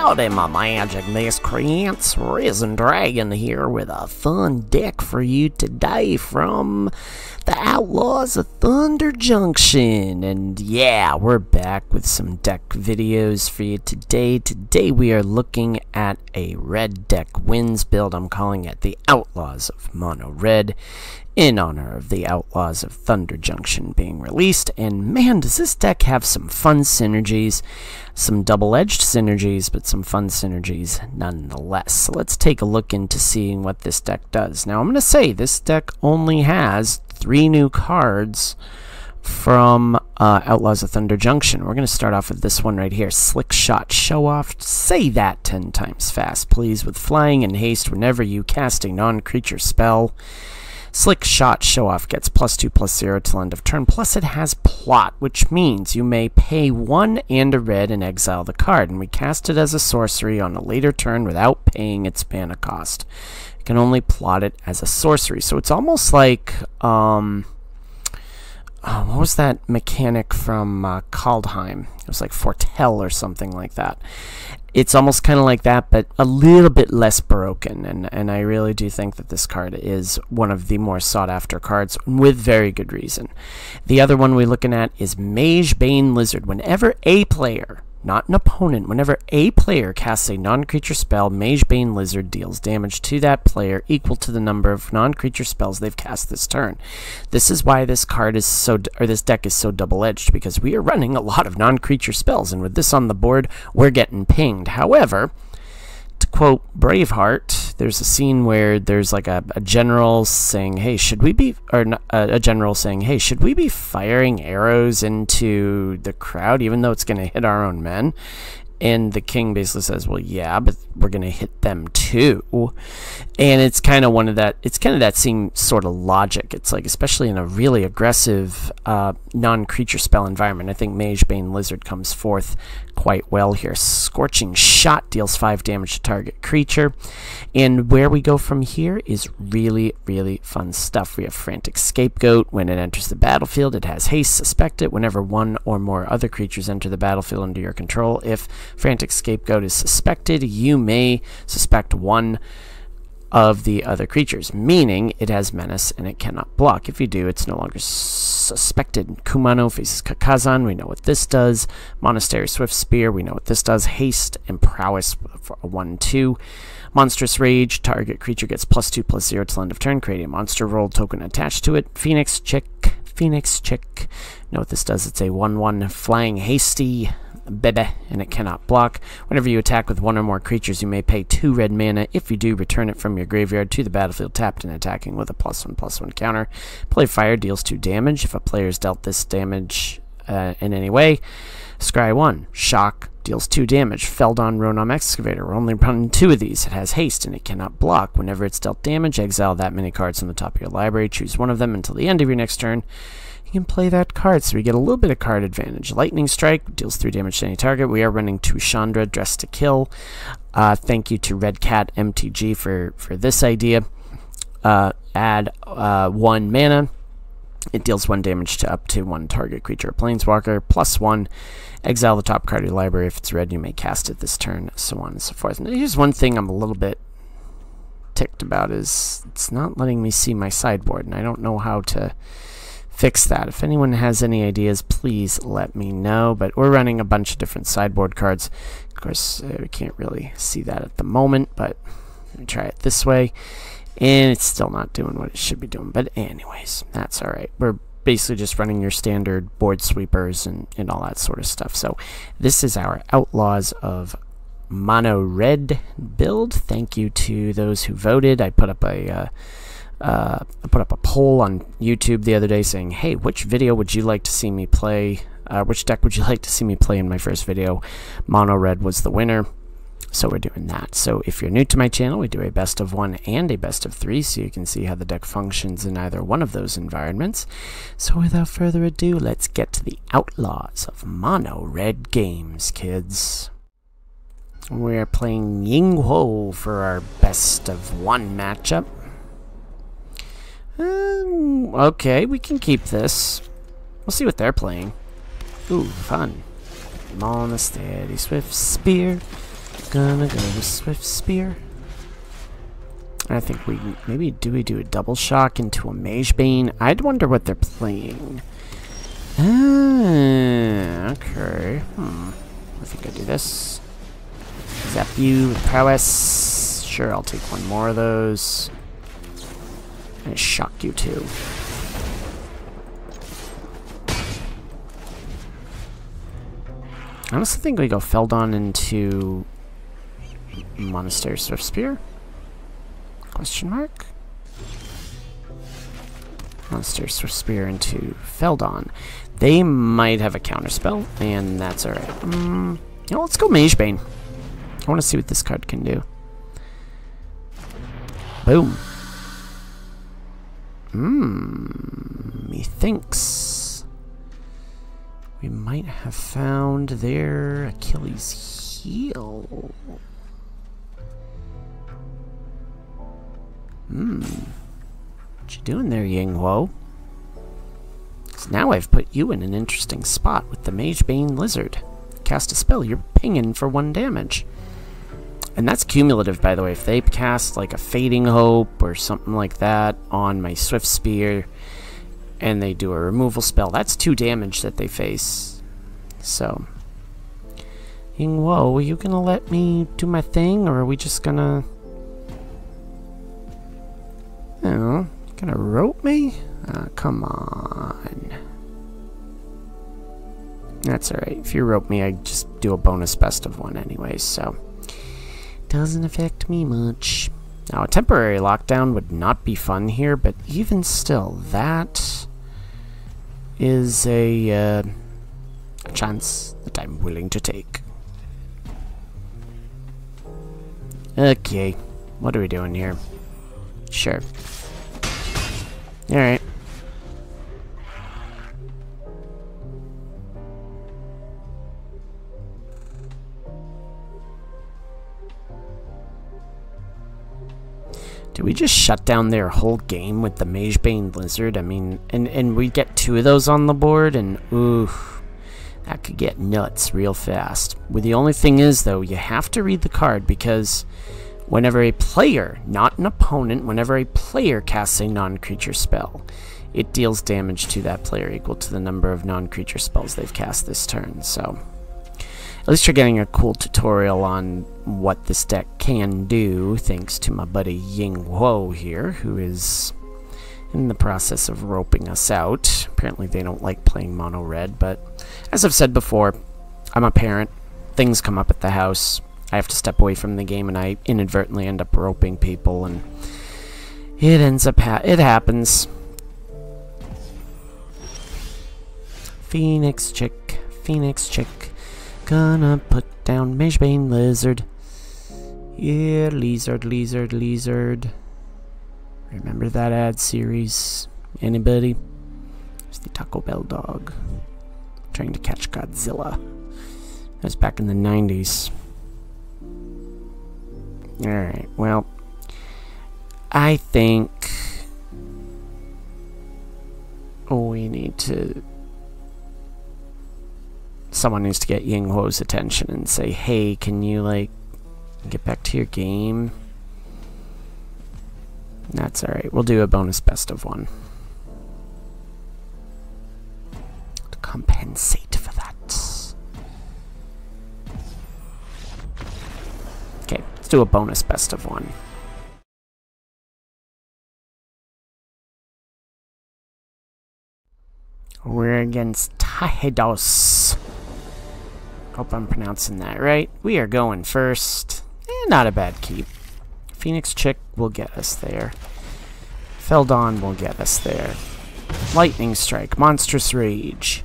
Howdy, my magic miscreants. Risen Dragon here with a fun deck for you today from the Outlaws of Thunder Junction. And yeah, we're back with some deck videos for you today. Today we are looking at a red deck wins build. I'm calling it the Outlaws of Mono Red, in honor of the Outlaws of Thunder Junction being released. And man, does this deck have some fun synergies, some double-edged synergies, but some fun synergies nonetheless. So let's take a look into seeing what this deck does. Now I'm going to say this deck only has 3 new cards from Outlaws of Thunder Junction. We're going to start off with this one right here, Slick Shot Show Off. Say that 10 times fast, please, with flying and haste whenever you cast a non-creature spell. Slick Shot Show Off gets +2/+0 till end of turn, plus it has plot, which means you may pay 1 and a red and exile the card, and we cast it as a sorcery on a later turn without paying its mana cost. You can only plot it as a sorcery, so it's almost like, what was that mechanic from Kaldheim? It was like Foretell or something like that. It's almost kind of like that, but a little bit less broken, and I really do think that this card is one of the more sought-after cards, with very good reason. The other one we're looking at is Magebane Lizard. Whenever a player, not an opponent, whenever a player casts a non-creature spell, Magebane Lizard deals damage to that player equal to the number of non-creature spells they've cast this turn. This is why this card is so, or this deck is so double-edged, because we are running a lot of non-creature spells, and with this on the board, we're getting pinged. However, to quote Braveheart, there's a scene where there's like a general saying, hey, should we be, or not, a general saying, hey, should we be firing arrows into the crowd even though it's going to hit our own men? And the king basically says, well, yeah, but we're going to hit them too. And it's kind of one of that, it's kind of that same sort of logic. It's like, especially in a really aggressive non-creature spell environment, I think Magebane Lizard comes forth quite well here. Scorching Shot deals 5 damage to target creature. And where we go from here is really, really fun stuff. We have Frantic Scapegoat. When it enters the battlefield, it has haste. Suspect it whenever 1 or more other creatures enter the battlefield under your control. If Frantic Scapegoat is suspected, you may suspect 1 of the other creatures, meaning it has menace and it cannot block. If you do, it's no longer suspected. Kumano faces Kakazan, we know what this does. Monastery Swift Spear, we know what this does. Haste and Prowess for a 1/2. Monstrous Rage, target creature gets +2/+0 till end of turn. Create a monster roll token attached to it. Phoenix Chick, Phoenix Chick. Know what this does? It's a 1/1 flying hasty bebe, and it cannot block. Whenever you attack with 1 or more creatures, you may pay 2 red mana. If you do, return it from your graveyard to the battlefield tapped and attacking with a +1/+1 counter. Play Fire deals 2 damage. If a player is dealt this damage in any way, scry 1. Shock deals 2 damage. Feldon Ronom Excavator. We're only running 2 of these. It has haste and it cannot block. Whenever it's dealt damage, exile that many cards from the top of your library. Choose 1 of them until the end of your next turn. You can play that card, so we get a little bit of card advantage. Lightning Strike deals 3 damage to any target. We are running 2 Chandra, Dressed to Kill. Thank you to Red Cat MTG for this idea. Add 1 mana. It deals 1 damage to up to 1 target creature or planeswalker. +1. Exile the top card of your library. If it's red, you may cast it this turn, so on and so forth. And here's one thing I'm a little bit ticked about, is it's not letting me see my sideboard, and I don't know how to fix that. If anyone has any ideas, please let me know. But we're running a bunch of different sideboard cards. Of course, we can't really see that at the moment, but let me try it this way. And it's still not doing what it should be doing. But anyways, that's alright. We're basically just running your standard board sweepers and all that sort of stuff. So this is our Outlaws of Mono Red build. Thank you to those who voted. I put up a poll on YouTube the other day saying, hey, which video would you like to see me play? Which deck would you like to see me play in my first video? Mono Red was the winner, so we're doing that. So if you're new to my channel, we do a best of 1 and a best of 3, so you can see how the deck functions in either one of those environments. So without further ado, let's get to the Outlaws of Mono Red games, kids. We're playing Yinghuo for our best of 1 matchup. Okay, we can keep this. We'll see what they're playing. Ooh, fun. Monastery Swift Spear. Gonna go with Swift Spear. I think we maybe we do a double shock into a Magebane? I'd wonder what they're playing. Okay. I think I do this. Zap you with prowess. Sure, I'll take one more of those. And shock you too. I honestly think we go Feldon into Monastery Swift Spear? Question mark? Monastery Swift Spear into Feldon. They might have a counterspell, and that's alright. You know, let's go Magebane. I want to see what this card can do. Boom. Methinks we might have found their Achilles heel. What you doing there, Yinghuo? So now I've put you in an interesting spot with the Magebane Lizard. Cast a spell, you're pinging for 1 damage. And that's cumulative, by the way. If they cast like a Fading Hope or something like that on my Swift Spear, and they do a removal spell, that's 2 damage that they face. So, Yinghuo, are you gonna let me do my thing, or are we just gonna... You know, gonna rope me? Come on. That's alright. If you rope me, I just do a bonus best of 1 anyway, so... Doesn't affect me much. Now, a temporary lockdown would not be fun here, but even still, that is a chance that I'm willing to take. Okay, what are we doing here? Sure. Alright. Did we just shut down their whole game with the Magebane Lizard? I mean, and we get 2 of those on the board, and ooh, that could get nuts real fast. Well, the only thing is, though, you have to read the card, because whenever a player, not an opponent, whenever a player casts a non-creature spell, it deals damage to that player equal to the number of non-creature spells they've cast this turn, so... At least you're getting a cool tutorial on what this deck can do, thanks to my buddy Yinghuo here, who is in the process of roping us out. Apparently they don't like playing mono red, but as I've said before, I'm a parent. Things come up at the house. I have to step away from the game, and I inadvertently end up roping people, and it ends up it happens. Phoenix chick, Phoenix chick. Gonna put down Magebane Lizard. Yeah, lizard, lizard, lizard. Remember that ad series? Anybody? It's the Taco Bell dog trying to catch Godzilla. That was back in the 90s. Alright, well, I think we need to... Someone needs to get Yinghuo's attention and say, hey, can you, like, get back to your game? That's alright. We'll do a bonus best of 1. To compensate for that. Okay, let's do a bonus best of 1. We're against Tahedos. Hope I'm pronouncing that right. We are going first. Not a bad keep. Phoenix Chick will get us there. Feldon will get us there. Lightning Strike, Monstrous Rage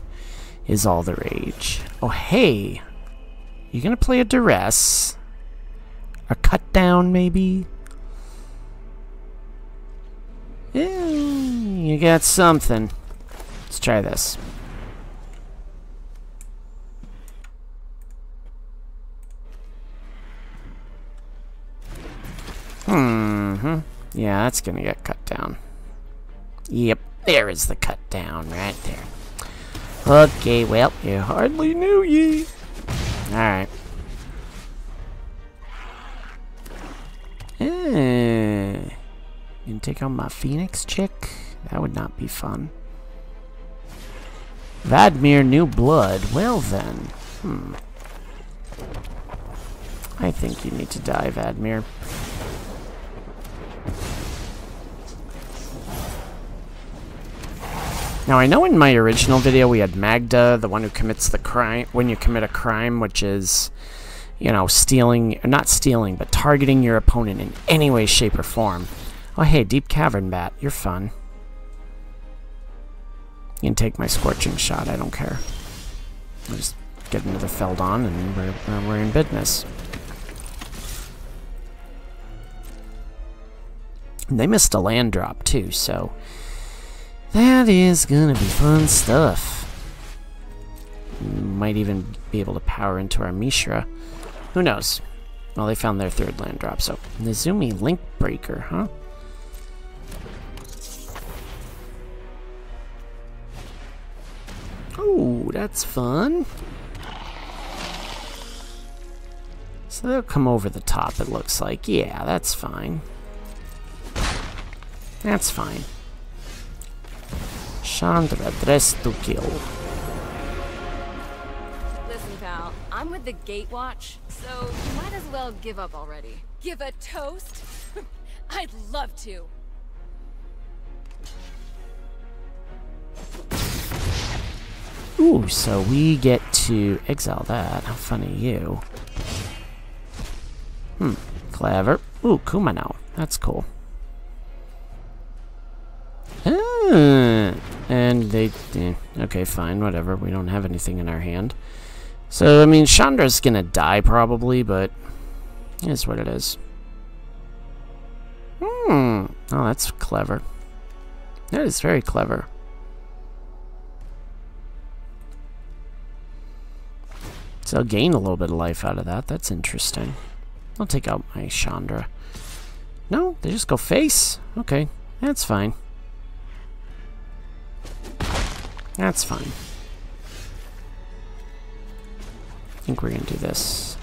is all the rage. Oh, hey. You gonna play a Duress? A Cut Down, maybe? Yeah, you got something. Let's try this. Yeah, that's gonna get cut down. Yep, there is the cut down right there. Okay, well, you hardly knew ye. Alright. take out my Phoenix chick? That would not be fun. Vadmir, new blood. Well then. I think you need to die, Vadmir. Now, I know in my original video we had Magda, the one who commits the crime, when you commit a crime, which is, you know, stealing, not stealing, but targeting your opponent in any way, shape, or form. Oh, hey, Deep Cavern Bat, you're fun. You can take my Scorching Shot, I don't care. I'll just get into the Feldon and we're in business. And they missed a land drop too, so that is gonna be fun stuff. Might even be able to power into our Mishra. Who knows? Well, they found their third land drop, so Nezumi Link Breaker, huh? Oh, that's fun. So they'll come over the top, it looks like. Yeah, that's fine. That's fine. Chandra, dress to kill. Listen, pal, I'm with the Gatewatch, so you might as well give up already. Give a toast? I'd love to. Ooh, so we get to exile that. How fun are you? Clever. Ooh, Kumano. That's cool. And they... okay, fine, whatever. We don't have anything in our hand. So, I mean, Chandra's gonna die probably, but it is what it is. Oh, that's clever. That is very clever. So I'll gain a little bit of life out of that. That's interesting. I'll take out my Chandra. No, they just go face? Okay, that's fine. That's fine. I think we're gonna do this.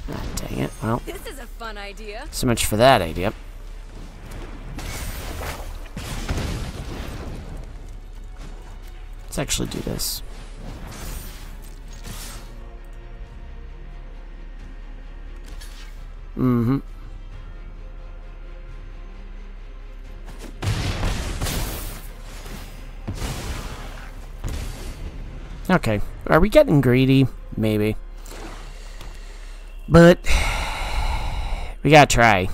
Ah, dang it. Well, This is a fun idea. so much for that idea. Let's actually do this. Okay. Are we getting greedy? Maybe. But we gotta try.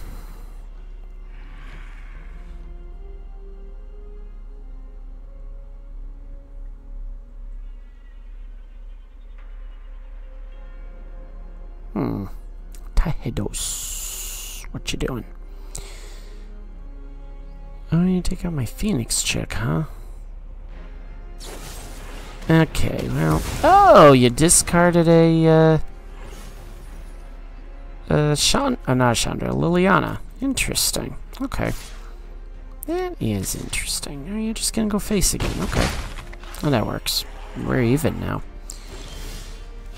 Tahedos. What you doing? Oh, you take out my Phoenix chick, huh? Okay, well... Oh, you discarded a, not Chandra, Liliana. Interesting. Okay. That is interesting. Are you just gonna go face again? Okay. Well, that works. We're even now.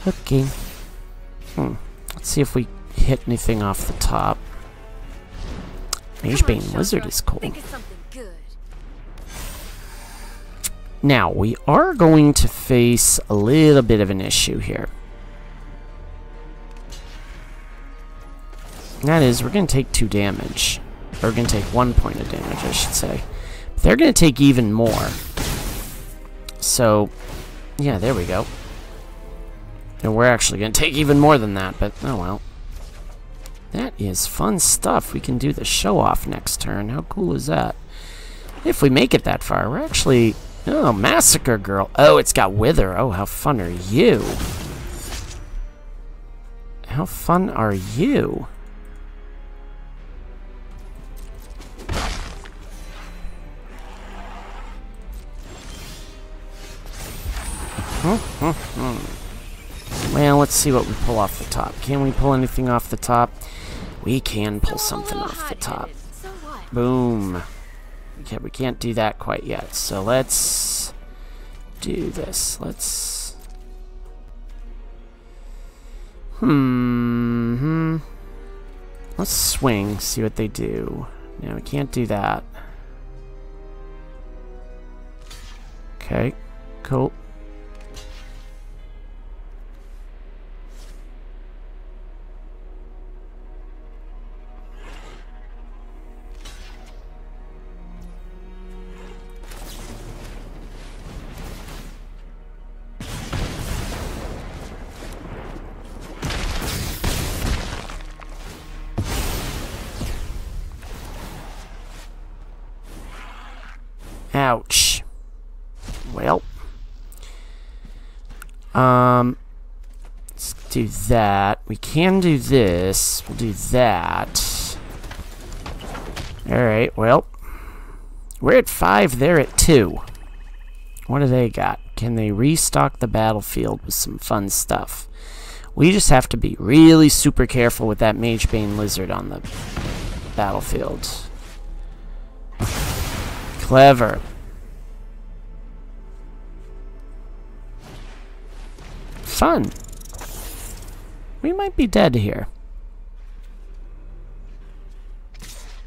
Okay. Let's see if we hit anything off the top. Magebane Wizard is cool. Think of something good. Now, we are going to face a little bit of an issue here. And that is, we're going to take 2 damage. Or we're going to take 1 point of damage, I should say. But they're going to take even more. So, yeah, there we go. And we're actually going to take even more than that, but oh well. That is fun stuff. We can do the show-off next turn. How cool is that? If we make it that far, we're actually... Oh, Massacre Girl. Oh, it's got Wither. Oh, how fun are you? How fun are you? Well, let's see what we pull off the top. Can we pull anything off the top? We can pull something off the top. So what? Boom. Okay, we can't do that quite yet. So let's do this. Let's... Let's swing, see what they do. No, we can't do that. Okay, cool. Ouch. Well. Let's do that. We can do this. We'll do that. Alright, well. We're at 5, they're at 2. What do they got? Can they restock the battlefield with some fun stuff? We just have to be really super careful with that Magebane Lizard on the battlefield. Clever. Fun. We might be dead here.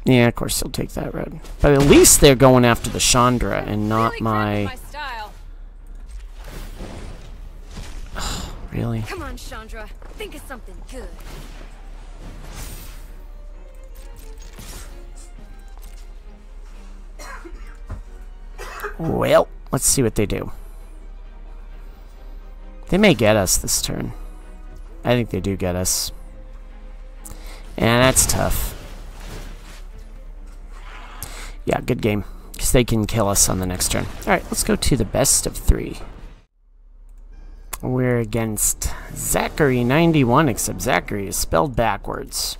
Yeah, of course they'll take that road. But at least they're going after the Chandra and not really my style. Really? Come on, Chandra. Think of something good. Well, let's see what they do. They may get us this turn. I think they do get us. And that's tough. Yeah, good game. Because they can kill us on the next turn. Alright, let's go to the best of 3. We're against Zachary 91, except Zachary is spelled backwards.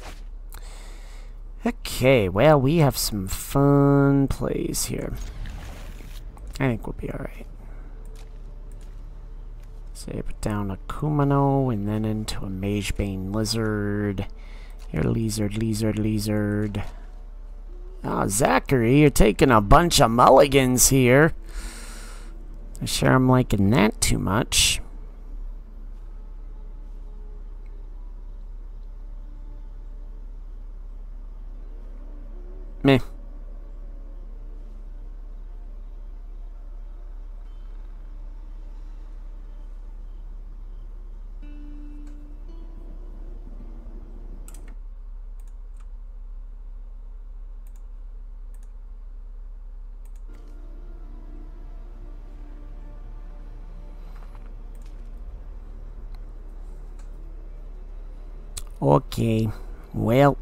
Okay, well, we have some fun plays here. I think we'll be alright. So you put down a Kumano and then into a Magebane Lizard. Here, Lizard. Oh, Zachary, you're taking a bunch of mulligans here. I'm sure I'm liking that too much. Meh. Okay, well,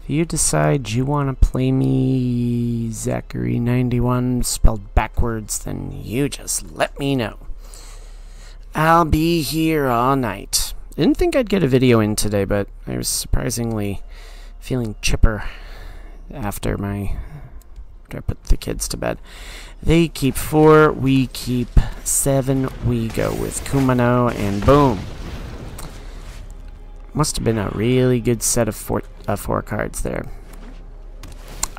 if you decide you want to play me Zachary 91 spelled backwards, then you just let me know. I'll be here all night. Didn't think I'd get a video in today, but I was surprisingly feeling chipper after I put the kids to bed. They keep 4, we keep 7, we go with Kumano, and boom. Must have been a really good set of 4 cards there.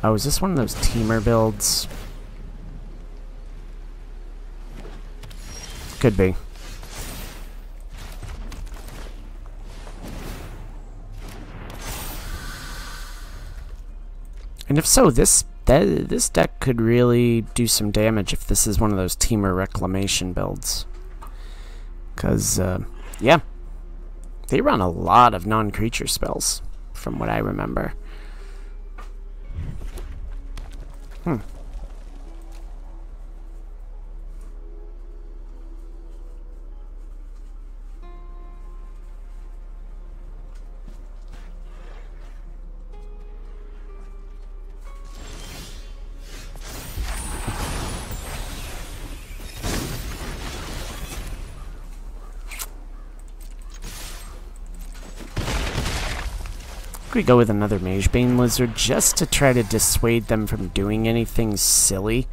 Oh, is this one of those TEMUR builds? Could be. And if so, this deck could really do some damage if this is one of those TEMUR Reclamation builds. Because, yeah. They run a lot of non-creature spells, from what I remember. We go with another Magebane Lizard just to try to dissuade them from doing anything silly.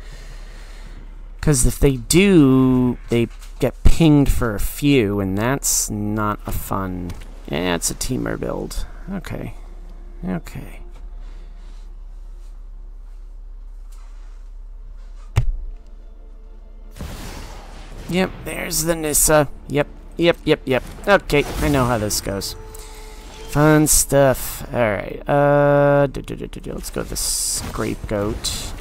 Because if they do, they get pinged for a few, and that's not a fun... Yeah, it's a TEMUR build. Okay. Okay. Yep, there's the Nissa. Yep. Okay, I know how this goes. Fun stuff. Alright, let's go to the scapegoat.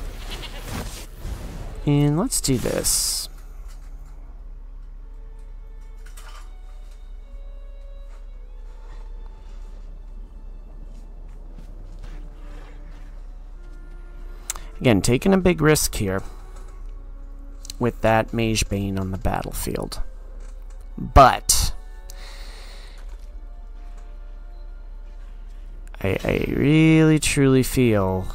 And let's do this. Again, taking a big risk here with that Mage Bane on the battlefield. But I really truly feel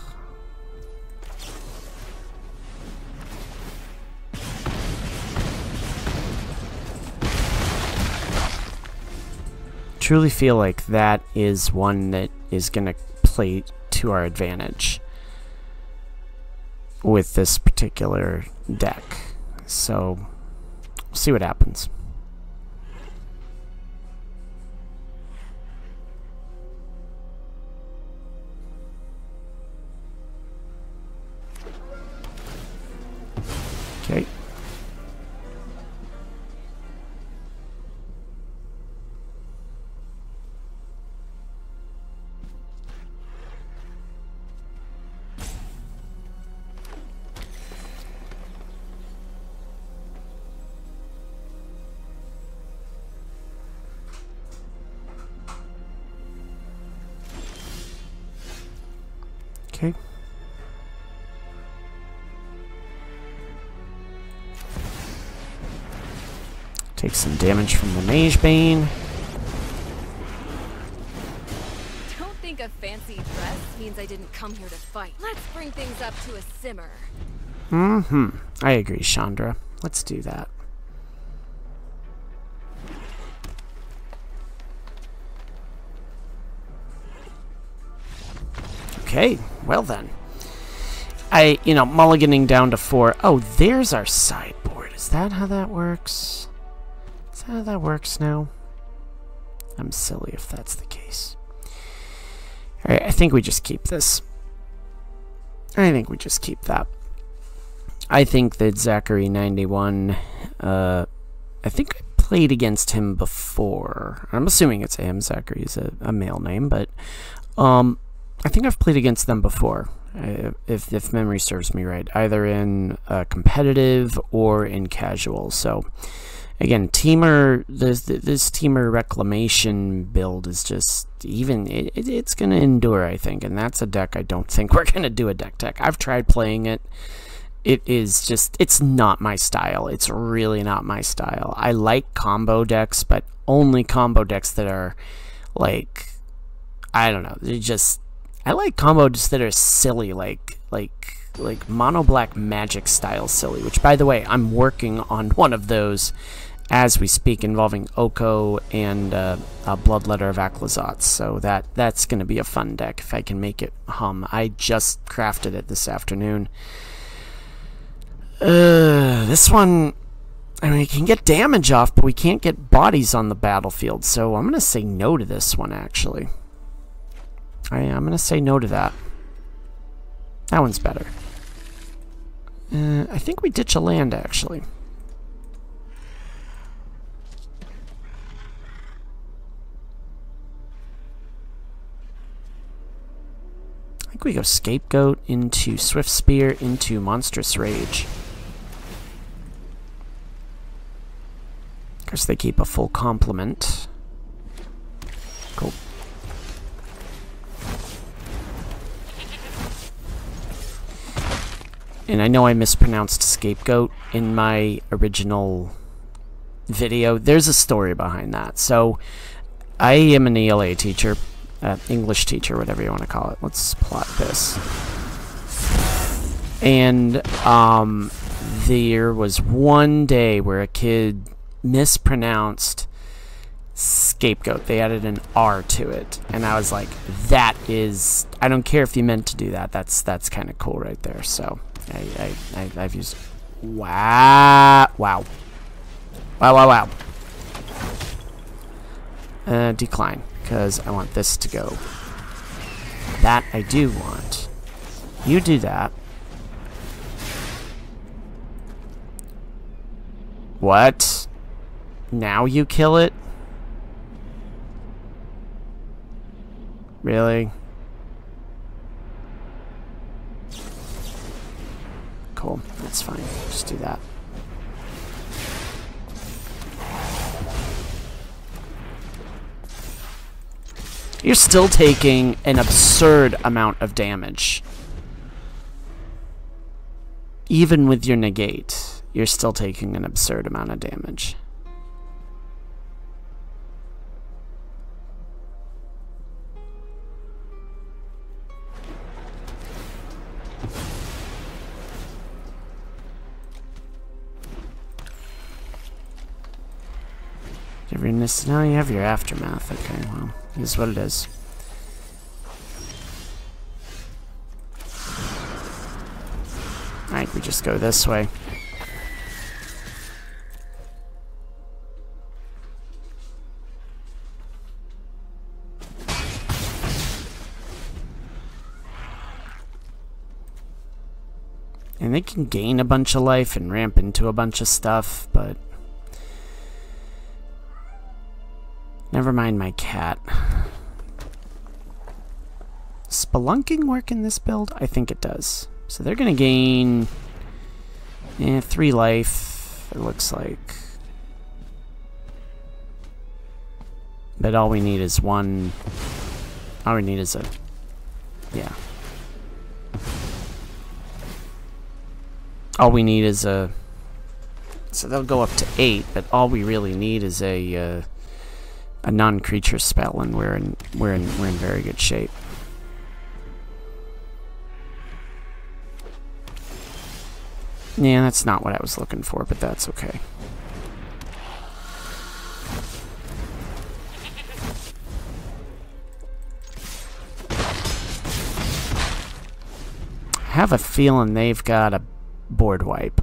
like that is one that is going to play to our advantage with this particular deck. So, we'll see what happens. Okay. Okay. Take some damage from the Mage Bane. Don't think a fancy dress means I didn't come here to fight. Let's bring things up to a simmer. I agree, Chandra. Let's do that. Okay, well then. Mulliganing down to 4. Oh, there's our sideboard. Is that how that works? Is that how that works now? I'm silly if that's the case. Alright, I think we just keep this. I think we just keep that. I think that Zachary91, I think I played against him before. I'm assuming it's him. Zachary is a male name, but I think I've played against them before, if memory serves me right, either in competitive or in casual. So, again, TEMUR, this TEMUR Reclamation build is just, it's going to endure, I think, and that's a deck I don't think we're going to do a deck tech. I've tried playing it. It is just, it's not my style. It's really not my style. I like combo decks, but only combo decks that are, like, I don't know, they're just, I like combos that are silly, like mono black Magic style silly, which, by the way, I'm working on one of those as we speak, involving Oko and a Bloodletter of Aclazotz. So that's going to be a fun deck if I can make it hum. I just crafted it this afternoon. This one, I mean, we can get damage off, but we can't get bodies on the battlefield. So I'm going to say no to this one, actually. I'm going to say no to that. That one's better. I think we ditch a land, actually. I think we go Scapegoat into Swift Spear into Monstrous Rage. Of course, they keep a full complement. Cool. And I know I mispronounced Scapegoat in my original video. There's a story behind that. So, I am an ELA teacher, English teacher, whatever you want to call it. Let's plot this. And there was one day where a kid mispronounced Scapegoat. They added an R to it, and I was like, "That is, I don't care if you meant to do that. That's kind of cool right there." So. I've used. Wow! Decline, because I want this to go. That I do want. You do that. What? Now you kill it? Really? Cool, that's fine. Just do that. You're still taking an absurd amount of damage. Even with your negate, you're still taking an absurd amount of damage. Now you have your aftermath. Okay, well, it is what it is. Alright, we just go this way. And they can gain a bunch of life and ramp into a bunch of stuff, but never mind my cat. Spelunking work in this build? I think it does. So they're going to gain 3 life, it looks like. But all we need is 1. All we need is a... Yeah. All we need is a... So they'll go up to 8, but all we really need is a non-creature spell, and we're in very good shape. Yeah, that's not what I was looking for, but that's okay. I have a feeling they've got a board wipe.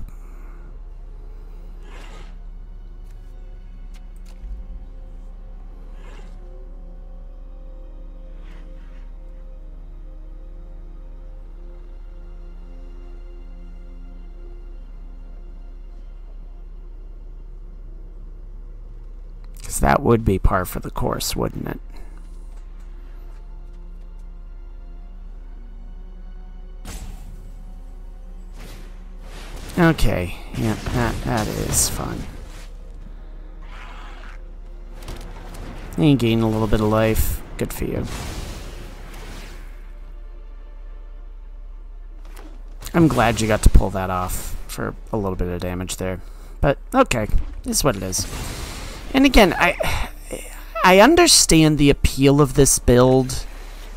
That would be par for the course, wouldn't it? Okay, yeah, that is fun. You gain a little bit of life. Good for you. I'm glad you got to pull that off for a little bit of damage there. But, okay, it's what it is. And again, I understand the appeal of this build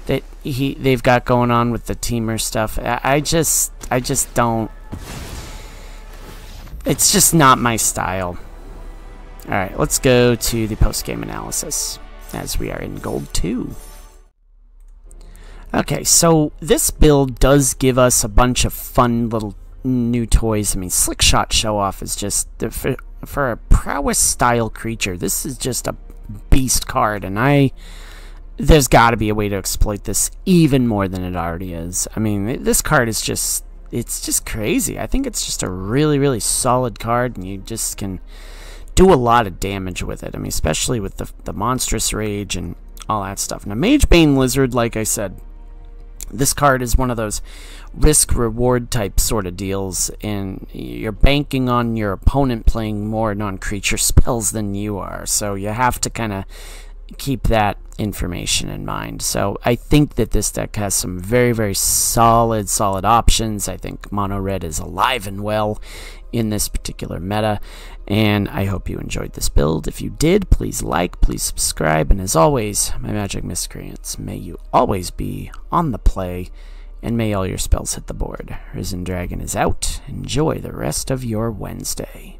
that they've got going on with the TEMUR stuff. I just don't. It's just not my style. All right, let's go to the post-game analysis as we are in Gold 2. Okay, so this build does give us a bunch of fun little new toys. I mean, Slick Shot Show Off is just for a prowess style creature, this is just a beast card, and there's got to be a way to exploit this even more than it already is. I mean, this card is just, it's just crazy. I think it's just a really, really solid card, and you just can do a lot of damage with it. I mean, especially with the monstrous rage and all that stuff. Now, Magebane Lizard, like I said, this card is one of those risk-reward type sort of deals, and you're banking on your opponent playing more non-creature spells than you are, so you have to kind of keep that information in mind. So I think that this deck has some very, very solid options. I think Mono Red is alive and well in this particular meta, and I hope you enjoyed this build. If you did, please like, please subscribe, and as always, my magic miscreants, may you always be on the play, and may all your spells hit the board. Risen Dragon is out. Enjoy the rest of your Wednesday.